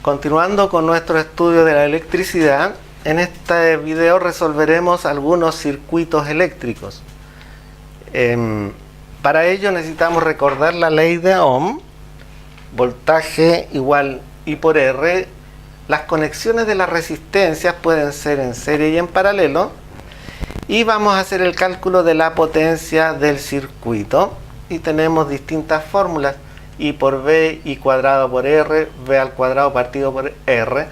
Continuando con nuestro estudio de la electricidad, en este video resolveremos algunos circuitos eléctricos. Para ello necesitamos recordar la ley de Ohm, voltaje igual I por R. Las conexiones de las resistencias pueden ser en serie y en paralelo. Y vamos a hacer el cálculo de la potencia del circuito. Y tenemos distintas fórmulas. I por V, I cuadrado por R, V al cuadrado partido por R.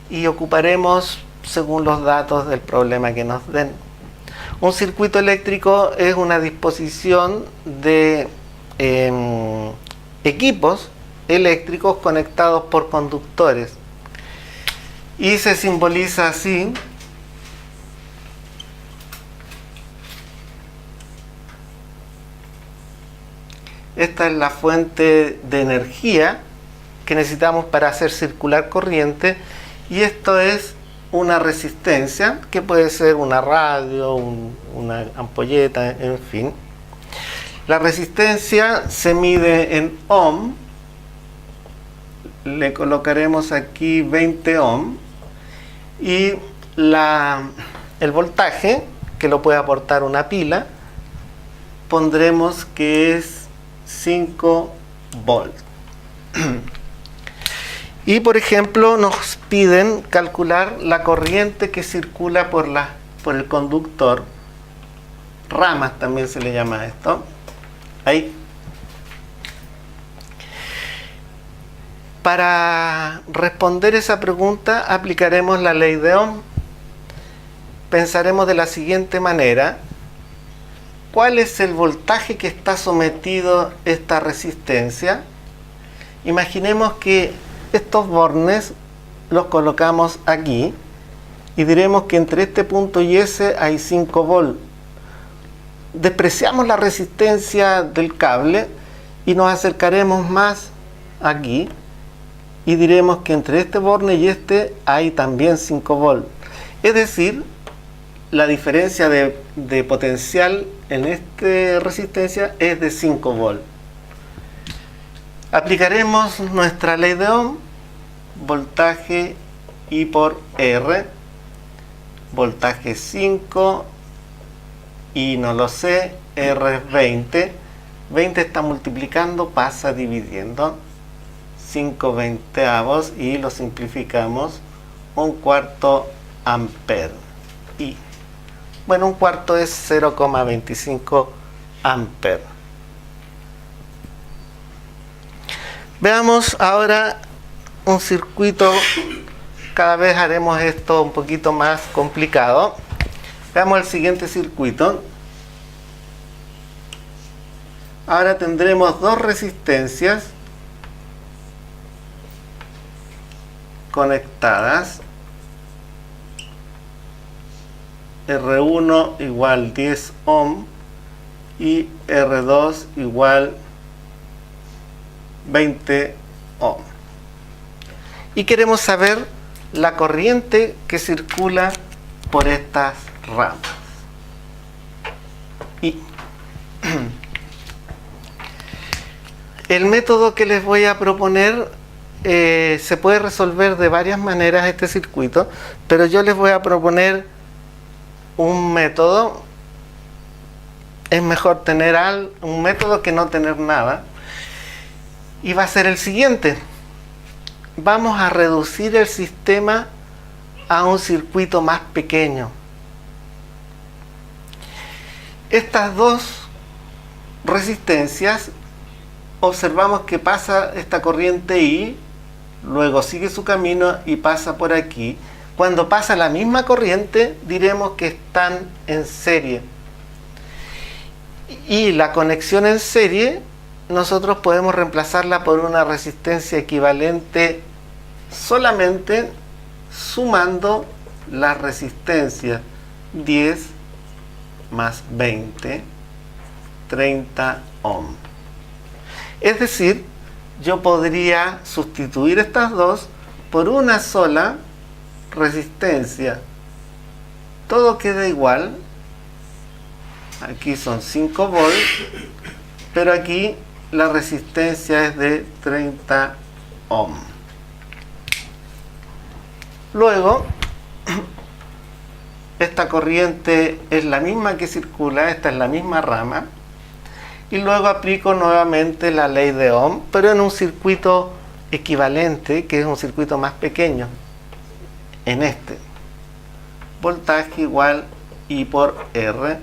Y ocuparemos según los datos del problema que nos den. Un circuito eléctrico es una disposición de equipos eléctricos conectados por conductores. Y se simboliza así. Esta es la fuente de energía que necesitamos para hacer circular corriente, y esto es una resistencia que puede ser una radio, una ampolleta, en fin. La resistencia se mide en ohm. Le colocaremos aquí 20 ohm, y el voltaje, que lo puede aportar una pila, pondremos que es 5 volts. Y por ejemplo nos piden calcular la corriente que circula por el conductor. Ramas también se le llama esto. Ahí. Para responder esa pregunta aplicaremos la ley de Ohm. Pensaremos de la siguiente manera: ¿cuál es el voltaje que está sometido esta resistencia? Imaginemos que estos bornes los colocamos aquí y diremos que entre este punto y ese hay 5 volts. Despreciamos la resistencia del cable y nos acercaremos más aquí y diremos que entre este borne y este hay también 5 volts. Es decir, la diferencia de potencial en esta resistencia es de 5 volts. Aplicaremos nuestra ley de Ohm. Voltaje I por R. Voltaje 5. I no lo sé. R es 20. 20 está multiplicando, pasa dividiendo. 5 veinteavos, y lo simplificamos. 1/4 amper. Y bueno, 1/4 es 0,25 amper. Veamos ahora un circuito. Cada vez haremos esto un poquito más complicado. Veamos el siguiente circuito. Ahora tendremos dos resistencias conectadas. R1 igual 10 ohm y R2 igual 20 ohm. Y queremos saber la corriente que circula por estas ramas. Y el método que les voy a proponer se puede resolver de varias maneras este circuito, pero yo les voy a proponer un método. Es mejor tener un método que no tener nada, y va a ser el siguiente. Vamos a reducir el sistema a un circuito más pequeño. Estas dos resistencias, observamos que pasa esta corriente I, luego sigue su camino y pasa por aquí. Cuando pasa la misma corriente, diremos que están en serie. Y la conexión en serie, nosotros podemos reemplazarla por una resistencia equivalente solamente sumando las resistencias. 10 más 20, 30 ohm. Es decir, yo podría sustituir estas dos por una sola resistencia. Todo queda igual. Aquí son 5 volts, pero aquí la resistencia es de 30 ohm. Luego, esta corriente es la misma que circula, esta es la misma rama, y luego aplico nuevamente la ley de Ohm, pero en un circuito equivalente, que es un circuito más pequeño. En este, voltaje igual I por R,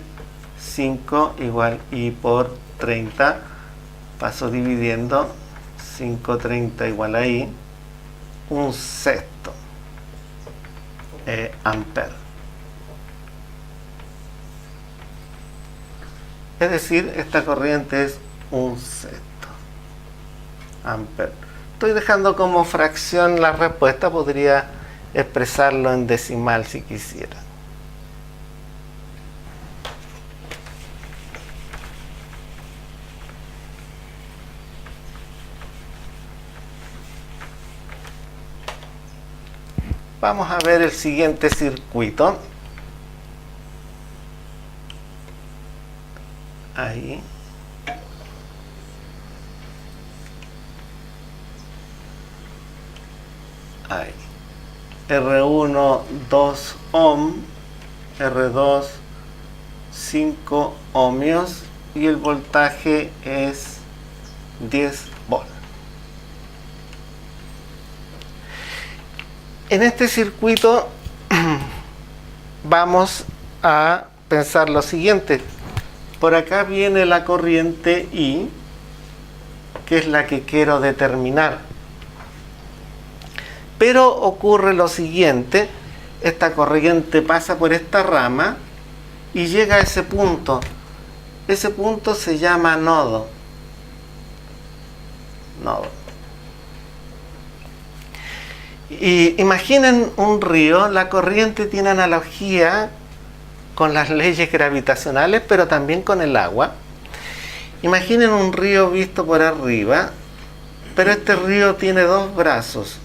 5 igual I por 30, paso dividiendo, 5/30 igual a I, 1/6 amper. Es decir, esta corriente es 1/6 amper. Estoy dejando como fracción la respuesta, podría expresarlo en decimal si quisiera. Vamos a ver el siguiente circuito. Ahí. Ahí. R1, 2 ohm, R2, 5 ohmios y el voltaje es 10 volt. En este circuito vamos a pensar lo siguiente. Por acá viene la corriente I, que es la que quiero determinar. Pero ocurre lo siguiente, esta corriente pasa por esta rama y llega a ese punto. Ese punto se llama nodo. Y imaginen un río, la corriente tiene analogía con las leyes gravitacionales, pero también con el agua. Imaginen un río visto por arriba, pero este río tiene dos brazos.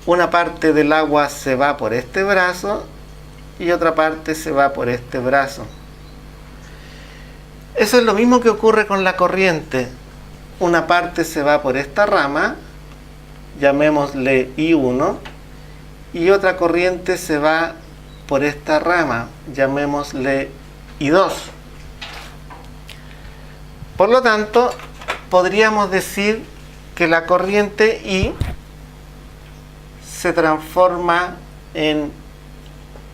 Una parte del agua se va por este brazo y otra parte se va por este brazo. Eso es lo mismo que ocurre con la corriente. Una parte se va por esta rama, llamémosle I1, y otra corriente se va por esta rama, llamémosle I2. Por lo tanto, podríamos decir que la corriente I se transforma en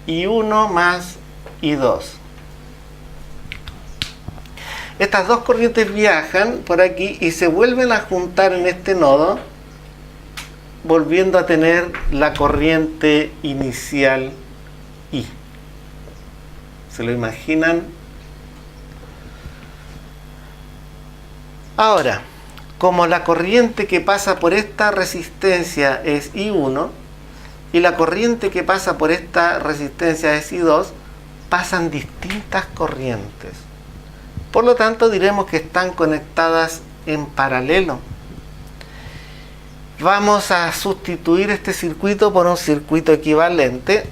I1 más I2. Estas dos corrientes viajan por aquí y se vuelven a juntar en este nodo, volviendo a tener la corriente inicial I. ¿Se lo imaginan? Ahora, como la corriente que pasa por esta resistencia es I1 y la corriente que pasa por esta resistencia es I2, pasan distintas corrientes. Por lo tanto, diremos que están conectadas en paralelo. Vamos a sustituir este circuito por un circuito equivalente,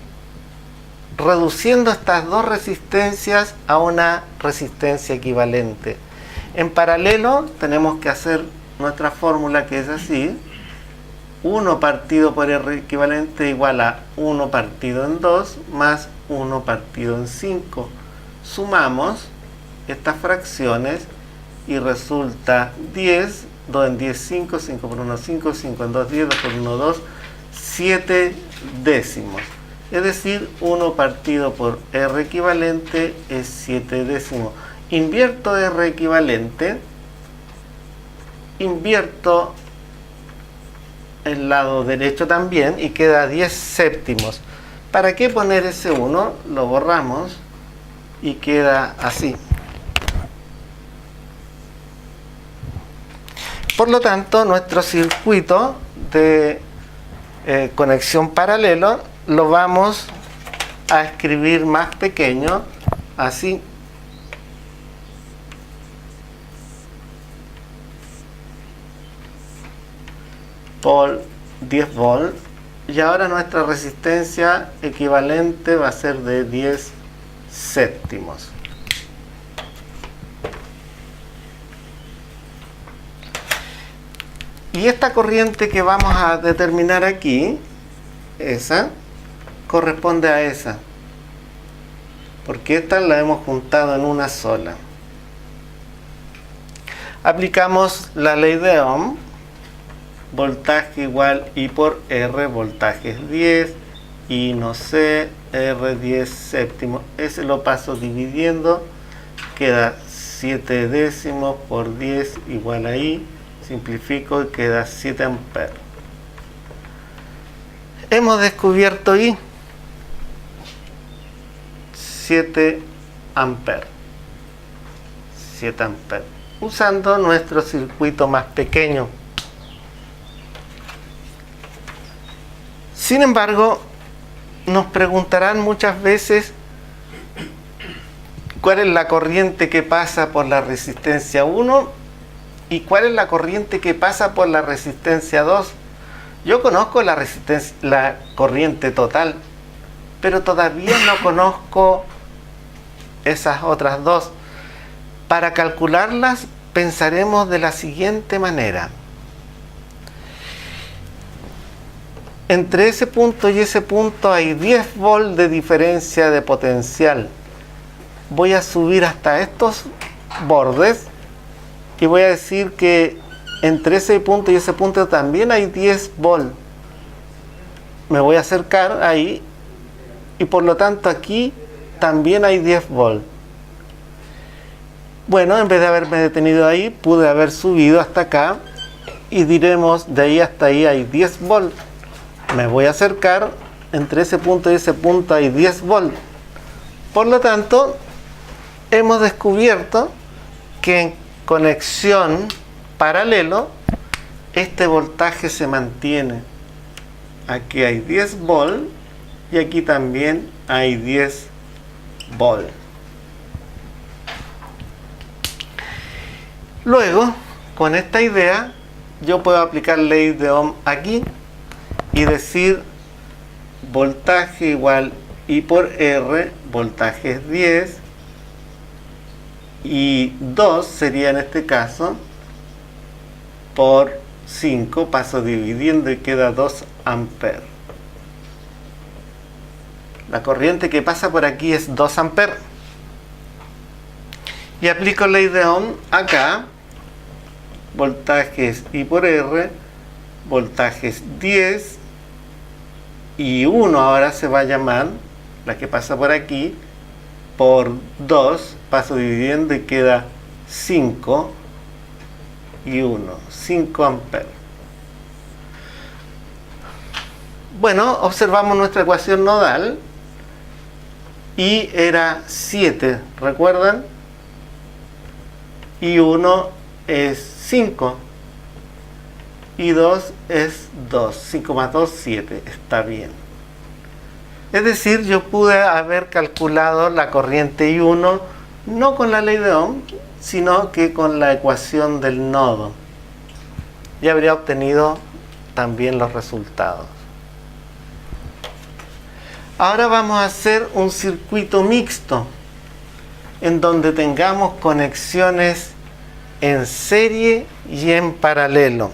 reduciendo estas dos resistencias a una resistencia equivalente. En paralelo tenemos que hacer nuestra fórmula, que es así: 1 partido por R equivalente igual a 1 partido en 2 más 1 partido en 5. Sumamos estas fracciones y resulta 10, 2 en 10, 5, 5 por 1, 5, 5 en 2, 10, 2 por 1, 2, 7 décimos. Es decir, 1 partido por R equivalente es 7 décimos. Invierto R equivalente, invierto el lado derecho también y queda 10 séptimos. ¿Para qué poner ese 1? Lo borramos y queda así. Por lo tanto, nuestro circuito de conexión paralelo lo vamos a escribir más pequeño, así. Por 10 volt. Y ahora nuestra resistencia equivalente va a ser de 10 séptimos. Y esta corriente que vamos a determinar aquí esa, corresponde a esa, porque esta la hemos juntado en una sola. Aplicamos la ley de Ohm, voltaje igual I por R, voltaje es 10, I no sé, R 10 séptimos, ese lo paso dividiendo, queda 7 décimos por 10 igual a I, simplifico y queda 7 amperes. Hemos descubierto I, 7 amperes, 7 amperes, usando nuestro circuito más pequeño. Sin embargo, nos preguntarán muchas veces cuál es la corriente que pasa por la resistencia 1 y cuál es la corriente que pasa por la resistencia 2. Yo conozco la corriente total, pero todavía no conozco esas otras dos. Para calcularlas, pensaremos de la siguiente manera. Entre ese punto y ese punto hay 10 volts de diferencia de potencial. Voy a subir hasta estos bordes y voy a decir que entre ese punto y ese punto también hay 10 volts. Me voy a acercar ahí y por lo tanto aquí también hay 10 volts. Bueno, en vez de haberme detenido ahí, pude haber subido hasta acá y diremos de ahí hasta ahí hay 10 volts. Me voy a acercar, entre ese punto y ese punto hay 10 volts. Por lo tanto, hemos descubierto que en conexión paralelo, este voltaje se mantiene. Aquí hay 10 volts y aquí también hay 10 volts. Luego, con esta idea, yo puedo aplicar ley de Ohm aquí y decir voltaje igual I por R, voltaje es 10 y 2 sería en este caso por 5, paso dividiendo y queda 2 amperes. La corriente que pasa por aquí es 2 amperes. Y aplico ley de Ohm acá, voltaje es I por R, voltaje es 10 y 1 ahora se va a llamar, la que pasa por aquí, por 2, paso dividiendo y queda 5 y 1, 5 amperes. Bueno, observamos nuestra ecuación nodal y era 7, ¿recuerdan? Y 1 es 5 y 2 es 2, 5 más 2, 7, está bien. Es decir, yo pude haber calculado la corriente I1 no con la ley de Ohm, sino que con la ecuación del nodo. Y habría obtenido también los resultados. Ahora vamos a hacer un circuito mixto, en donde tengamos conexiones en serie y en paralelo.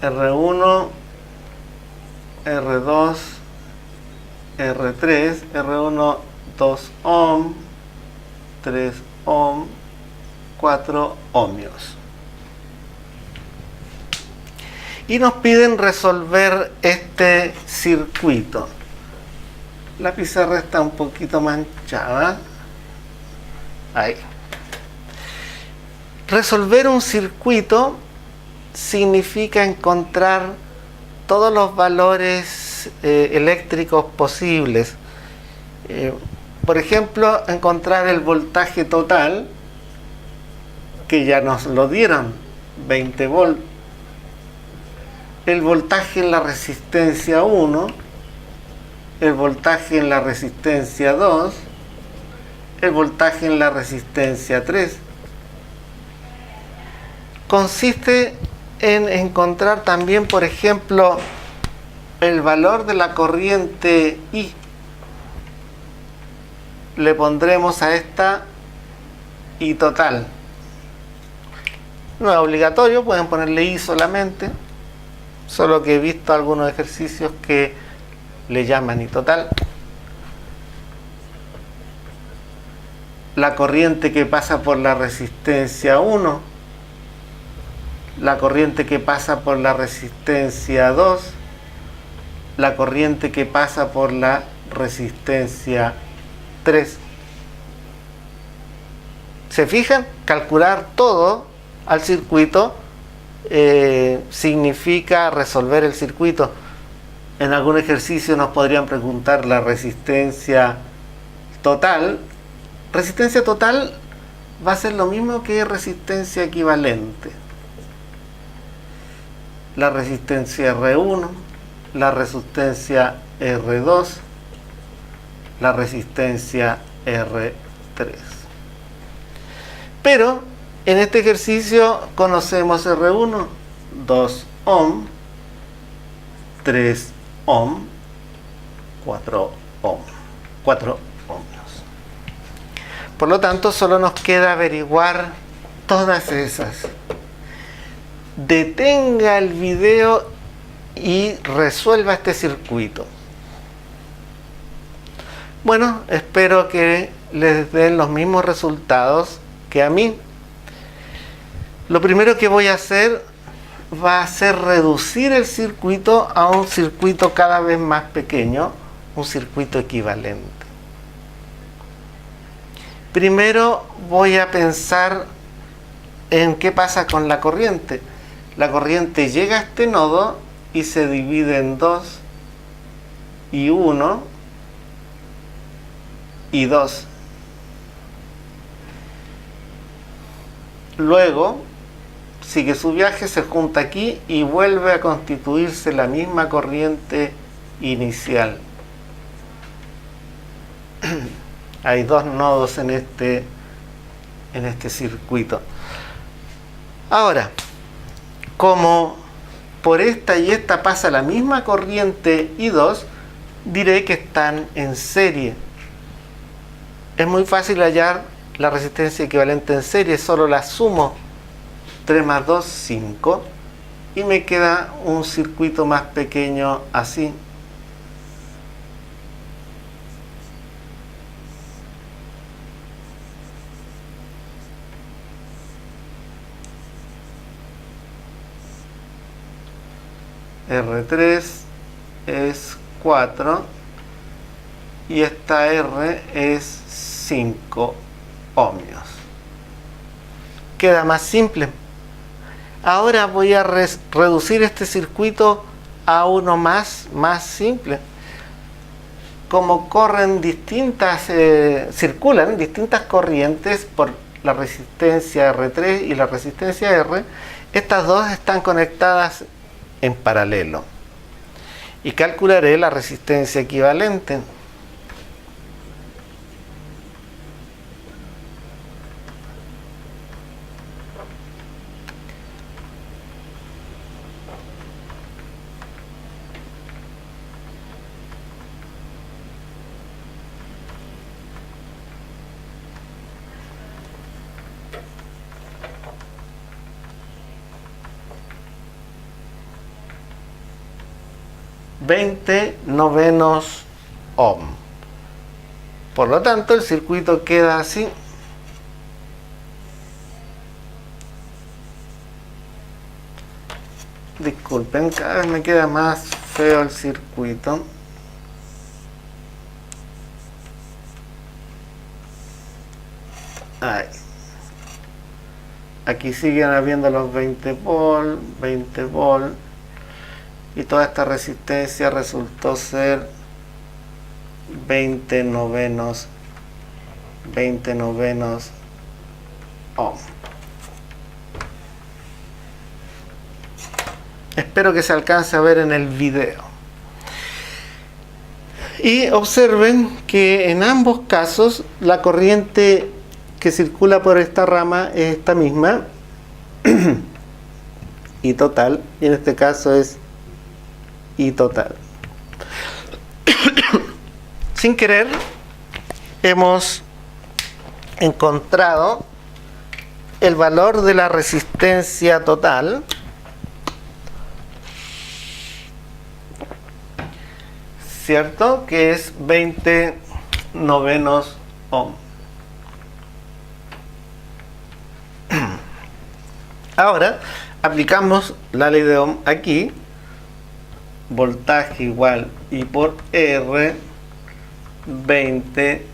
R1, R2, R3, R1 2 ohm, 3 ohm, 4 ohmios. Y nos piden resolver este circuito. La pizarra está un poquito manchada. Ahí. Resolver un circuito significa encontrar todos los valores eléctricos posibles. Por ejemplo, encontrar el voltaje total, que ya nos lo dieron, 20 volts. El voltaje en la resistencia 1, el voltaje en la resistencia 2, el voltaje en la resistencia 3. Consiste en encontrar también, por ejemplo, el valor de la corriente I. Le pondremos a esta I total. No es obligatorio, pueden ponerle I solamente, solo que he visto algunos ejercicios que le llaman I total. La corriente que pasa por la resistencia 1, la corriente que pasa por la resistencia 2, la corriente que pasa por la resistencia 3. ¿Se fijan? Calcular todo al circuito significa resolver el circuito. En algún ejercicio nos podrían preguntar la resistencia total. Resistencia total va a ser lo mismo que resistencia equivalente. La resistencia R1, la resistencia R2, la resistencia R3. Pero en este ejercicio conocemos R1, 2 ohm, 3 ohm, 4 ohm, 4 ohmios. Por lo tanto, solo nos queda averiguar todas esas. Detenga el video y resuelva este circuito. Bueno, espero que les den los mismos resultados que a mí. Lo primero que voy a hacer va a ser reducir el circuito a un circuito cada vez más pequeño, un circuito equivalente. Primero voy a pensar en qué pasa con la corriente. La corriente llega a este nodo y se divide en 2 y 1 y 2. Luego sigue su viaje, se junta aquí y vuelve a constituirse la misma corriente inicial. Hay dos nodos en este circuito. Ahora, como por esta y esta pasa la misma corriente I2, diré que están en serie. Es muy fácil hallar la resistencia equivalente en serie, solo la sumo. 3 más 2, 5. Y me queda un circuito más pequeño así. R3 es 4 y esta R es 5 ohmios. Queda más simple. Ahora voy a reducir este circuito a uno más simple. Como circulan distintas corrientes por la resistencia R3 y la resistencia R, estas dos están conectadas en paralelo. Y calcularé la resistencia equivalente. (20 ohm). Por lo tanto, el circuito queda así. Disculpen, cada vez me queda más feo el circuito. Ahí. Aquí siguen habiendo los 20 volt, y toda esta resistencia resultó ser 20 novenos ohm. Espero que se alcance a ver en el video. Y observen que en ambos casos la corriente que circula por esta rama es esta misma, I total, y en este caso es I total. Sin querer, hemos encontrado el valor de la resistencia total, ¿cierto? Que es 20 novenos ohm. Ahora aplicamos la ley de Ohm aquí. Voltaje igual I por R, 20,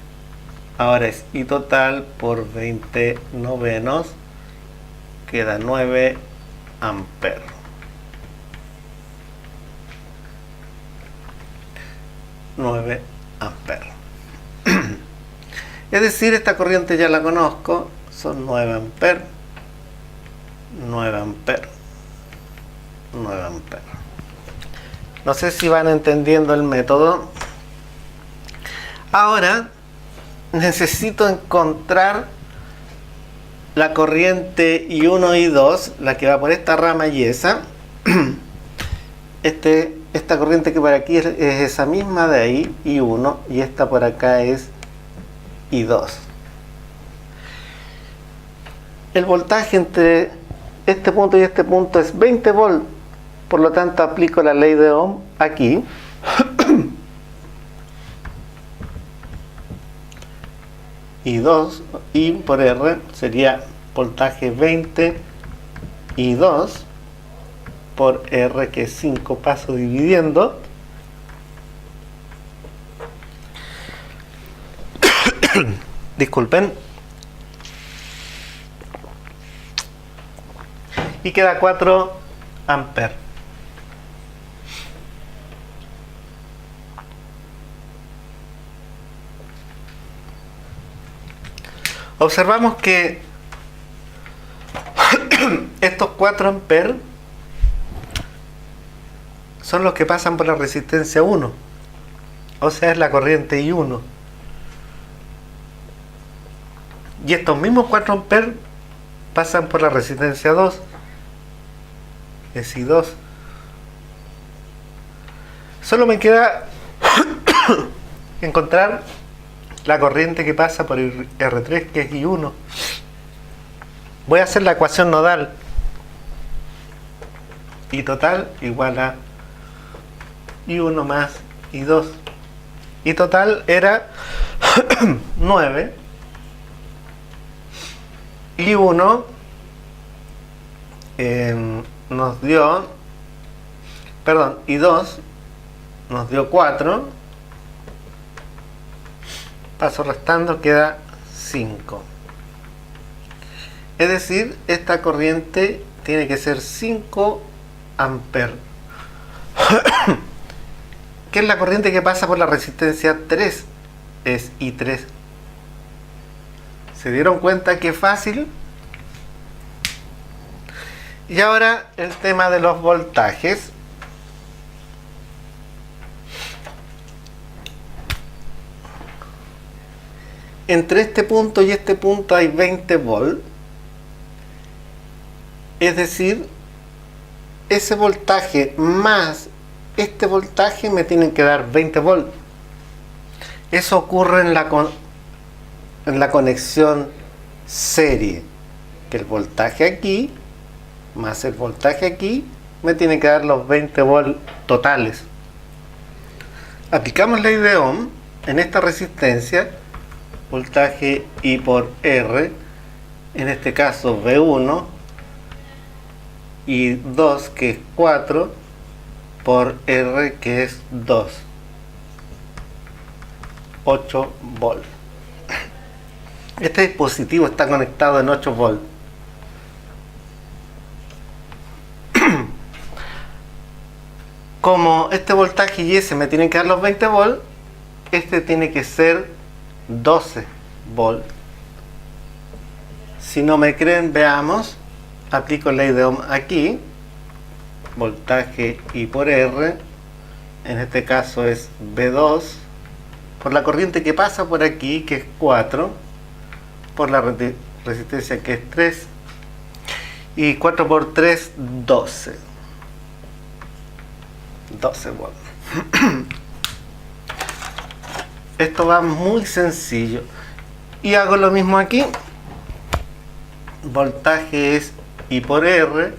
ahora es I total por 20 novenos, queda 9 amperes. Es decir, esta corriente ya la conozco, son 9 amperes, 9 amperes, 9 amperes. No sé si van entendiendo el método. Ahora necesito encontrar la corriente I1 y I2, la que va por esta rama y esa. Esta corriente que por aquí es esa misma de ahí, I1, y esta por acá es I2. El voltaje entre este punto y este punto es 20 volts. Por lo tanto, aplico la ley de Ohm aquí. Y 2, I por R sería voltaje 20 y 2 por R, que es 5, paso dividiendo. Disculpen. Y queda 4 amperes. Observamos que estos 4 amperes son los que pasan por la resistencia 1, o sea, es la corriente I1. Y estos mismos 4 amperes pasan por la resistencia 2, es I2. Solo me queda encontrar la corriente que pasa por el R3, que es I1. Voy a hacer la ecuación nodal. I total igual a I1 más I2. I total era 9. I1 nos dio, perdón, I2 nos dio 4. Paso restando, queda 5. Es decir, esta corriente tiene que ser 5 amperes. ¿Qué es la corriente que pasa por la resistencia 3? Es I3. ¿Se dieron cuenta qué fácil? Y ahora el tema de los voltajes. Entre este punto y este punto hay 20 volts. Es decir, ese voltaje más este voltaje me tienen que dar 20 volts. Eso ocurre en la conexión serie, que el voltaje aquí más el voltaje aquí me tiene que dar los 20 volts totales. Aplicamos la ley de Ohm en esta resistencia. Voltaje I por R, en este caso V1, y 2, que es 4, por R, que es 2, 8 volts. Este dispositivo está conectado en 8 volts. Como este voltaje y ese me tienen que dar los 20 volts, este tiene que ser 12 volts. Si no me creen, veamos. Aplico ley de Ohm aquí. Voltaje I por R, en este caso es V2, por la corriente que pasa por aquí, que es 4, por la resistencia que es 3, y 4 por 3, 12. 12 volts. Esto va muy sencillo. Y hago lo mismo aquí. Voltaje es I por R.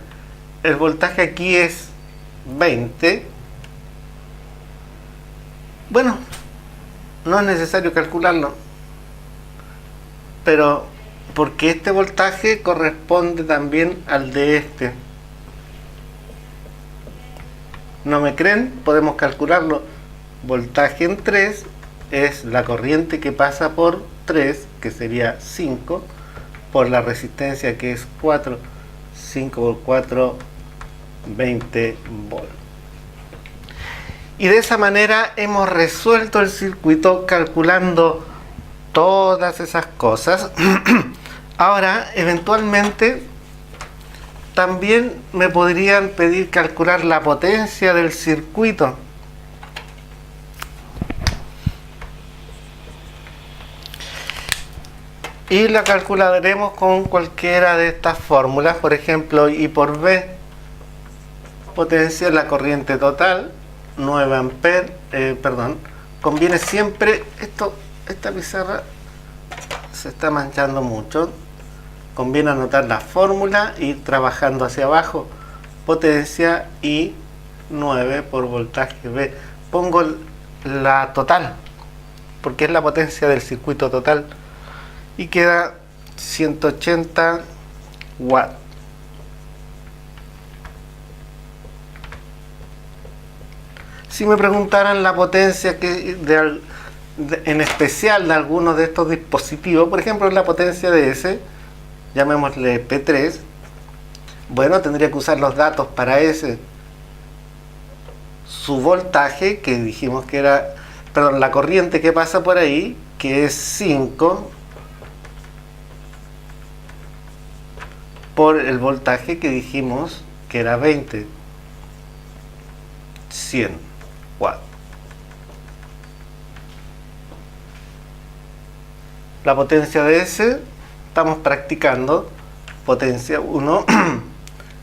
El voltaje aquí es 20. Bueno, no es necesario calcularlo, pero porque este voltaje corresponde también al de este. ¿No me creen? Podemos calcularlo. Voltaje en 3 es la corriente que pasa por 3, que sería 5, por la resistencia que es 4. 5 por 4, 20 volts. Y de esa manera hemos resuelto el circuito calculando todas esas cosas. Ahora, eventualmente, también me podrían pedir calcular la potencia del circuito. Y la calcularemos con cualquiera de estas fórmulas. Por ejemplo, I por V, potencia es la corriente total, 9 amperes, conviene siempre, esta pizarra se está manchando mucho, conviene anotar la fórmula y ir trabajando hacia abajo. Potencia I 9 por voltaje V. Pongo la total, porque es la potencia del circuito total, y queda 180 watts. Si me preguntaran la potencia en especial de algunos de estos dispositivos, por ejemplo la potencia de ese, llamémosle P3, bueno, tendría que usar los datos para ese. Su voltaje, que dijimos que era, perdón, la corriente que pasa por ahí, que es 5, por el voltaje que dijimos que era 20, 100 watts. La potencia de ese, estamos practicando, potencia 1,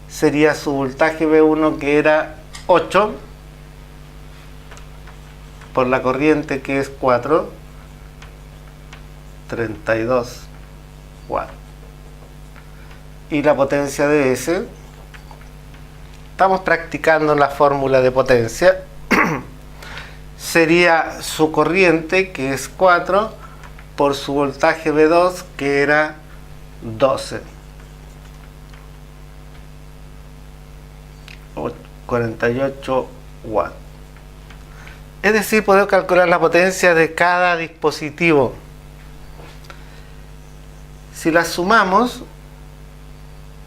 sería su voltaje V1, que era 8, por la corriente que es 4, 32 watts. Y la potencia de ese, estamos practicando la fórmula de potencia, sería su corriente, que es 4, por su voltaje V2, que era 12. 48 watts. Es decir, podemos calcular la potencia de cada dispositivo. Si las sumamos,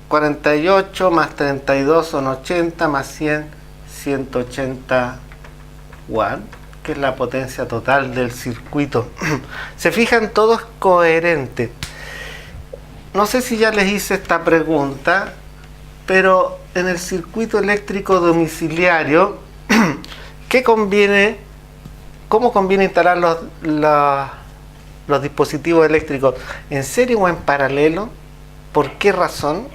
48 más 32 son 80, más 100, 180 watts, que es la potencia total del circuito. Se fijan, todo es coherente. No sé si ya les hice esta pregunta, pero en el circuito eléctrico domiciliario, ¿cómo conviene instalar los dispositivos eléctricos? ¿En serie o en paralelo? ¿Por qué razón?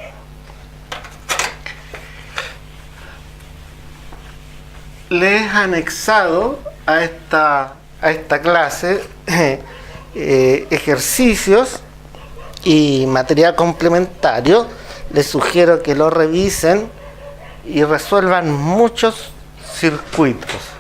Les he anexado a esta clase ejercicios y material complementario. Les sugiero que lo revisen y resuelvan muchos circuitos.